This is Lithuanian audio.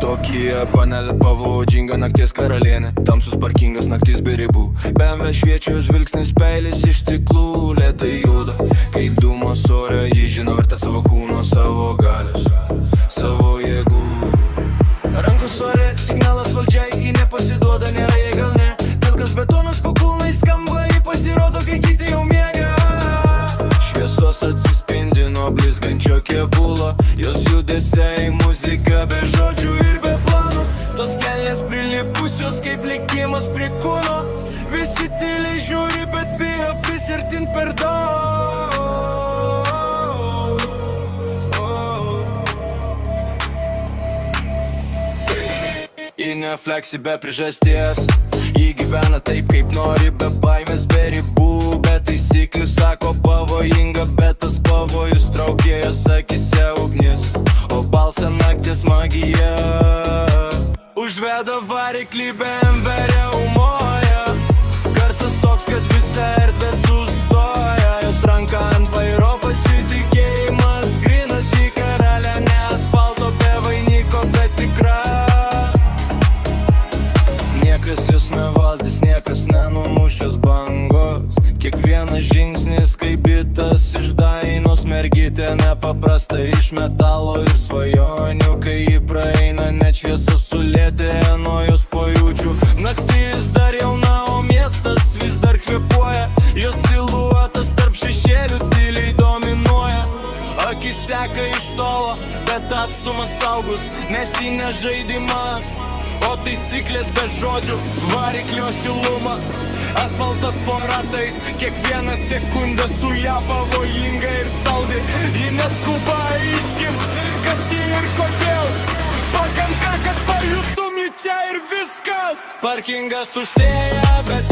Tokia panelė pavojinga, nakties karalienė. Tamsus parkingas, naktis be ribų. BMW šviečia žvilgsnis, peilis iš stiklų. Lėtai juda, kaip dūmos ore. Ji žino vertę savo kūno, savo galios, savo jėgų. Rankos ore, signalas valdžiai, ji nepasiduoda, nėra jai gal ne. Pilkas betonas po kulnais skamba, ji pasirodo, kai kiti jau miega. Šviesos atsispindi nuo blizgančio kėbulo. Jos judesiai, muzika be žodžių ir be planų. Tos kelnės prilipusios kaip likimas prie kūno. Visi tyliai žiūri, bet bijo prisirtint per daug. Ji nefleksi be priežasties. Ji gyvena taip kaip nori, be baimės, be ribų. Be taisyklių sako pavojinga, bet tas pavojus traukia jos akise ugnis. O balsą naktis magija. Užveda variklį, BMW riaumoja. Garsas toks, kad visa erdvė sustoja. Jos ranka ant vairo, pasitikėjimas grynas. Į karalę, ne asfalto, be vainiko, bet tikra. Niekas jos nevaldys, niekas nenumušęs bangos. Kiekvienas žingsnis kaip bitas iš dainos. Mergytė nepaprasta iš metalo ir svajonių. Kai ji praeina, net šviesos sulėtėja nuo jos pojūčių. Naktis dar jauna, o miestas vis dar kvėpuoja. Jos siluetas tarp šešėlių tyliai dominuoja. Akis seka iš tolo, bet atstumas saugus, nes ji ne žaidimas, o taisyklės be žodžių, variklio šiluma. Asfaltas po ratais, kiekvieną sekundę su ją pavojinga ir saldi. Ji neskuba aiškint, kas ji ir kodėl. Pakanka, kad pajustum į čia ir viskas. Parkingas tuštėja, bet